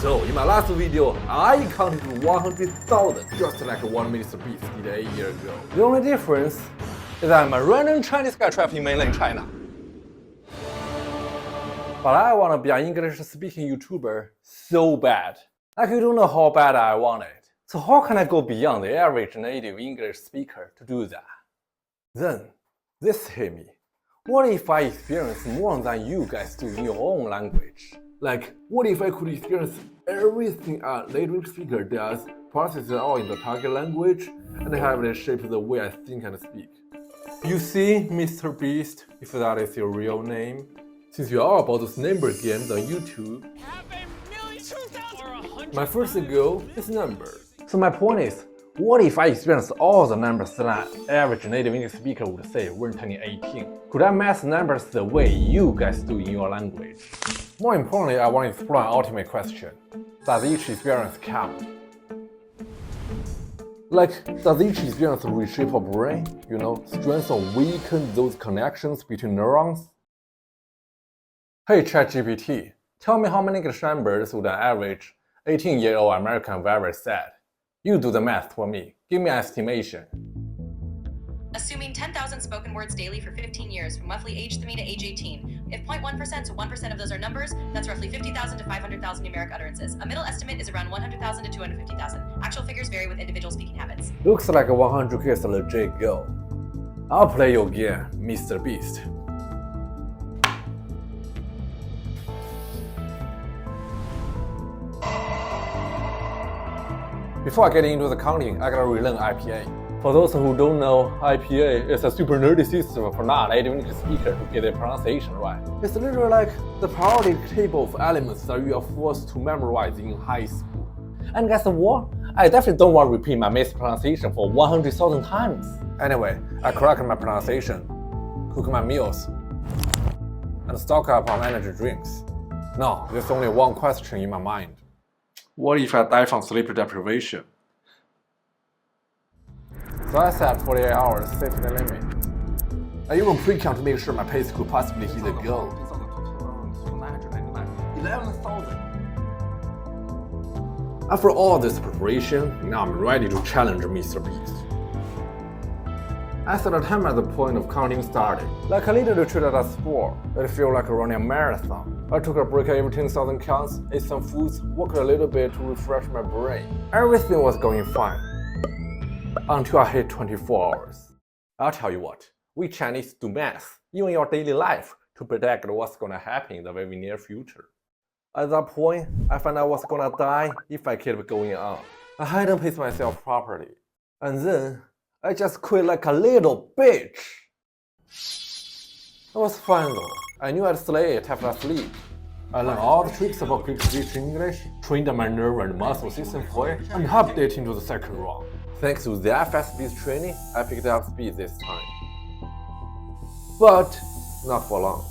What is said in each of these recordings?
So, in my last video, I counted to 100,000 just like one Mr. Beast did a year ago. The only difference is that I'm a random Chinese guy trapped in mainland China. But I want to be an English-speaking YouTuber so bad. Like you don't know how bad I want it. So how can I go beyond the average native English speaker to do that? Then, this hit me. What if I experience more than you guys do in your own language? Like, what if I could experience everything a native speaker does, process it all in the target language, and have it shape the way I think and speak? You see, Mr. Beast, if that is your real name, since you're all about those number games on YouTube, my first goal is numbers. So my point is, what if I experience all the numbers that an average native English speaker would say when turning 18? Could I math numbers the way you guys do in your language? More importantly, I want to explore an ultimate question. Does each experience count? Like, does each experience reshape our brain? You know, strengthen or weaken those connections between neurons? Hey ChatGPT, tell me how many English numbers would an average 18-year-old American ever said? You do the math for me. Give me an estimation. Assuming 10,000 spoken words daily for 15 years from roughly age 3 to age 18. If 0.1% to 1% of those are numbers, that's roughly 50,000 to 500,000 numeric utterances. A middle estimate is around 100,000 to 250,000. Actual figures vary with individual speaking habits. Looks like a 100K is a legit goal. I'll play your game, Mr. Beast. Before I get into the counting, I gotta relearn IPA. For those who don't know, IPA is a super nerdy system for non-native English speakers to get their pronunciation right. It's literally like the periodic table of elements that you are forced to memorize in high school. And guess what? I definitely don't want to repeat my mispronunciation for 100,000 times. Anyway, I correct my pronunciation, cook my meals, and stock up on energy drinks. Now, there's only one question in my mind. What if I die from sleep deprivation? So I set 48 hours safety limit. I even pre-count to make sure my pace could possibly hit the goal. 11,000. After all this preparation, now I'm ready to challenge Mr. Beast. I set a time at the point of counting started. Like I literally treated a sport. It felt like running a marathon. I took a break every 10,000 counts, ate some foods, walked a little bit to refresh my brain. Everything was going fine. Until I hit 24 hours. I'll tell you what, we Chinese do math, even in your daily life, to predict what's gonna happen in the very near future. At that point, I found I was gonna die if I kept going on. I hadn't paced myself properly. And then, I just quit like a little bitch. It was fun though. I knew I'd slay it after sleep. I learned all the tricks about quick speech English, trained my nerve and muscle system for it, and hopped it into the second round. Thanks to that fast speed training, I picked up speed this time. But not for long.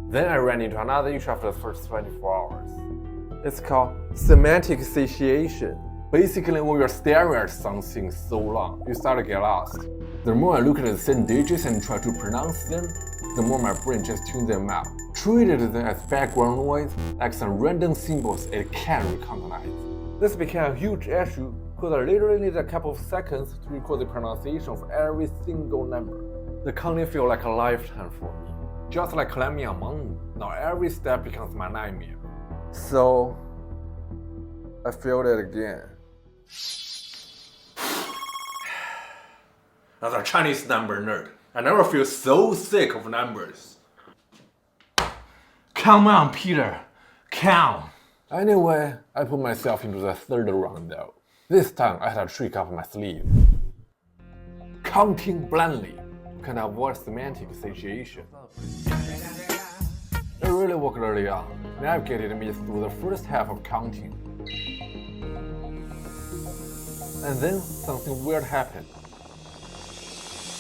Then I ran into another issue after the first 24 hours. It's called semantic satiation. Basically, when you're staring at something so long, you start to get lost. The more I look at the same digits and try to pronounce them, the more my brain just tunes them out, treated them as background noise, like some random symbols it can't recognize. This became a huge issue because I literally needed a couple of seconds to record the pronunciation of every single number. The counting felt like a lifetime for me. Just like climbing a mountain, now every step becomes my nightmare. So, I failed it again. As a Chinese number nerd, I never feel so sick of numbers. Come on, Peter, count. Anyway, I put myself into the third round though. This time I had a trick up my sleeve. Counting blindly can avoid semantic satiation. It really worked early on, navigated me through the first half of counting. And then something weird happened.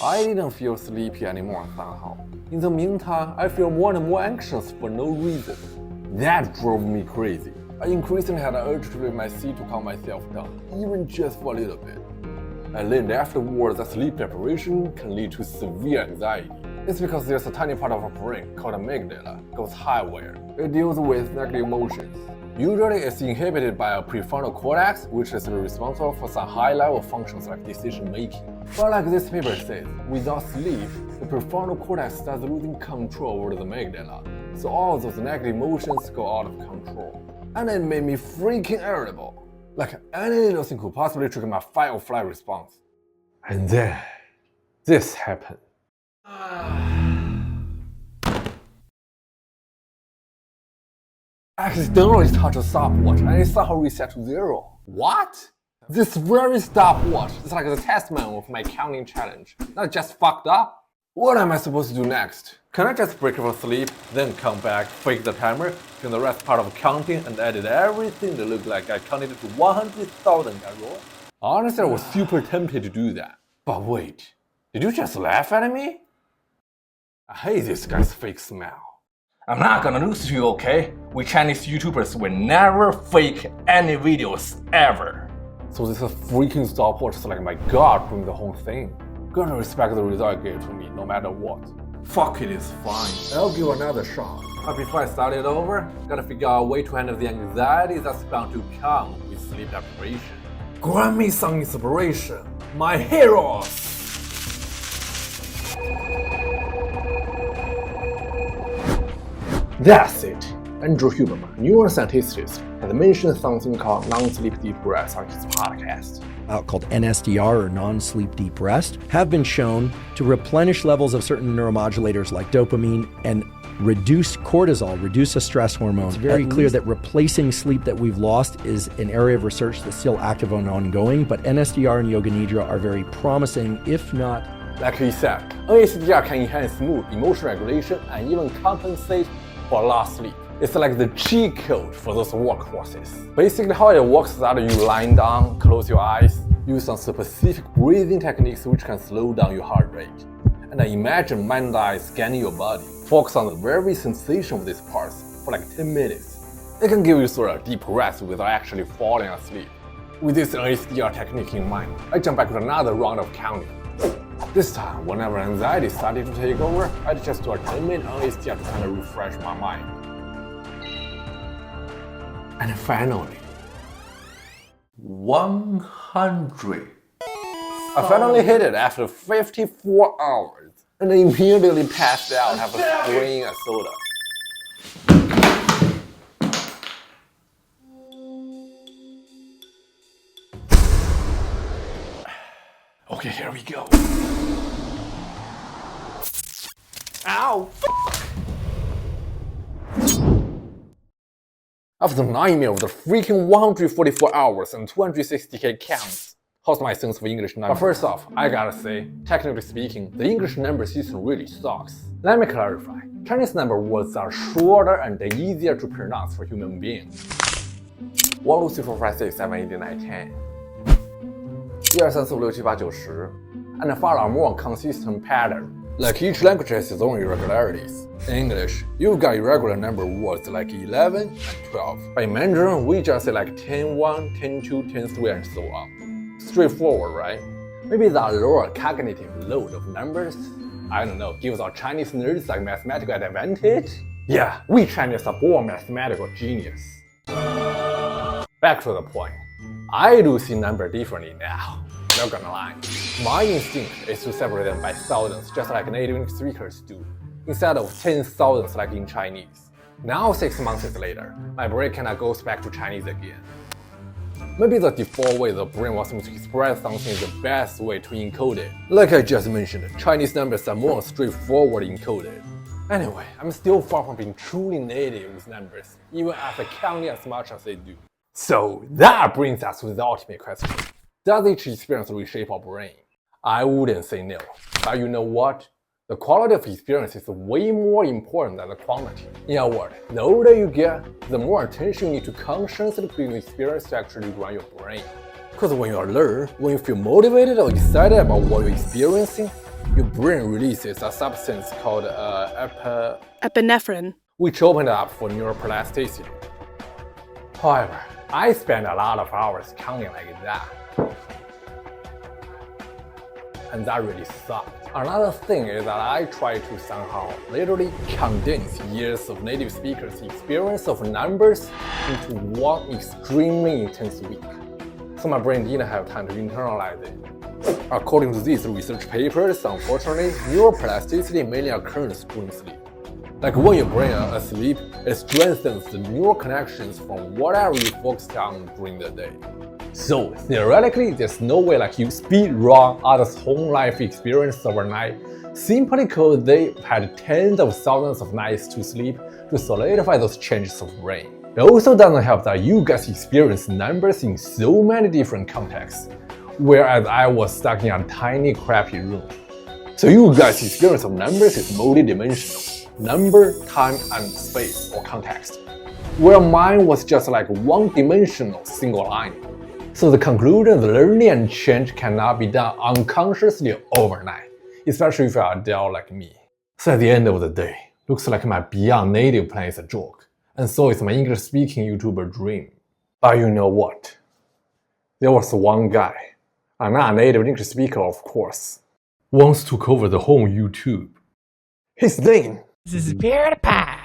I didn't feel sleepy anymore somehow. In the meantime, I feel more and more anxious for no reason. That drove me crazy. I increasingly had an urge to leave my seat to calm myself down, even just for a little bit. I learned afterwards that sleep deprivation can lead to severe anxiety. It's because there's a tiny part of our brain called amygdala goes high where it deals with negative emotions. Usually it's inhibited by a prefrontal cortex, which is responsible for some high-level functions like decision-making. But like this paper says, without sleep, the prefrontal cortex starts losing control over the amygdala, so all those negative emotions go out of control. And it made me freaking irritable. Like any little thing could possibly trigger my fight or flight response. And then, this happened. I accidentally touched a stopwatch and it somehow reset to 0. What? This very stopwatch is like the testament of my counting challenge. Not just fucked up. What am I supposed to do next? Can I just break for sleep, then come back, fake the timer, do the rest part of counting, and edit everything that looked like I counted to 100,000 error? Honestly, I was super tempted to do that. But wait, did you just laugh at me? I hate this guy's fake smile. I'm not gonna lose to you, okay? We Chinese YouTubers will never fake any videos, ever. So this freaking stopwatch is like my god doing the whole thing. Gotta respect the result it gave to me, no matter what. Fuck it, it's fine. I'll give another shot. But before I start it over, gotta figure out a way to handle the anxiety that's bound to come with sleep deprivation. Grant me some inspiration, my heroes! That's it. Andrew Huberman, neuroscientist, has mentioned something called non-sleep deep rest on his podcast. Called NSDR or non-sleep deep rest, have been shown to replenish levels of certain neuromodulators like dopamine and reduce cortisol, reduce a stress hormone. It's very clear that replacing sleep that we've lost is an area of research that's still active and ongoing, but NSDR and Yoga Nidra are very promising, if not. Like he said, NSDR can enhance mood, emotion regulation, and even compensate for lost sleep. It's like the cheat code for those workhorses. Basically how it works is that you lie down, close your eyes, use some specific breathing techniques which can slow down your heart rate. And then imagine mind and eye scanning your body. Focus on the very sensation of these parts for like 10 minutes. It can give you sort of deep rest without actually falling asleep. With this NSDR technique in mind, I jump back to another round of counting. This time, whenever anxiety started to take over, I just do a 10-minute NSDR to kind of refresh my mind. And finally, 100. I finally hit it after 54 hours, and I immediately passed out after spraying a soda. Okay, here we go. Ow! After the nightmare of the freaking 144 hours and 260k counts, how's my sense of English numbers? But first off, I gotta say, technically speaking, the English number system really sucks. Let me clarify. Chinese number words are shorter and easier to pronounce for human beings. 1, 2, 3, 4, 5, 6, 7, 8, 9, 10. 1, 2, 3, 4, 5, 6, 7, 8, 9, 10. And follow a more consistent pattern. Like each language has its own irregularities. In English, you've got irregular number words like 11 and 12. But in Mandarin, we just say like 10-1, 10-2, 10-3, and so on. Straightforward, right? Maybe that lower cognitive load of numbers, I don't know, gives our Chinese nerds like mathematical advantage? Yeah, we Chinese are born mathematical genius. Back to the point. I do see numbers differently now. Not gonna lie. My instinct is to separate them by thousands, just like native speakers do, instead of 10,000s like in Chinese. Now 6 months later, my brain kinda goes back to Chinese again. Maybe the default way the brain wants me to express something is the best way to encode it. Like I just mentioned, Chinese numbers are more straightforward encoded. Anyway, I'm still far from being truly native with numbers, even after counting as much as they do. So that brings us to the ultimate question. Does each experience reshape our brain? I wouldn't say no, but you know what? The quality of experience is way more important than the quantity. In other words, the older you get, the more attention you need to consciously put in the experience to actually run your brain. Because when you learn, when you feel motivated or excited about what you're experiencing, your brain releases a substance called epinephrine, which opens up for neuroplasticity. However, I spend a lot of hours counting like that. and that really sucked. Another thing is that I try to somehow literally condense years of native speakers' experience of numbers into one extremely intense week. So my brain didn't have time to internalize it. According to these research papers, unfortunately, neuroplasticity mainly occurs during sleep. Like when your brain is asleep, it strengthens the neural connections from whatever you focused on during the day. So theoretically, there's no way like you speed run others' whole life experience overnight simply because they had tens of thousands of nights to sleep to solidify those changes of brain. It also doesn't help that you guys experience numbers in so many different contexts, whereas I was stuck in a tiny crappy room. So you guys' experience of numbers is multidimensional. Number, time, and space or context, where mine was just like one-dimensional single line. So the conclusion that learning and change cannot be done unconsciously overnight, especially if you are an adult like me. So at the end of the day, looks like my Beyond Native plan is a joke, and so is my English-speaking YouTuber dream. But you know what? There was one guy, a non-native English speaker of course, once took over the whole YouTube. His name This is PewDiePie.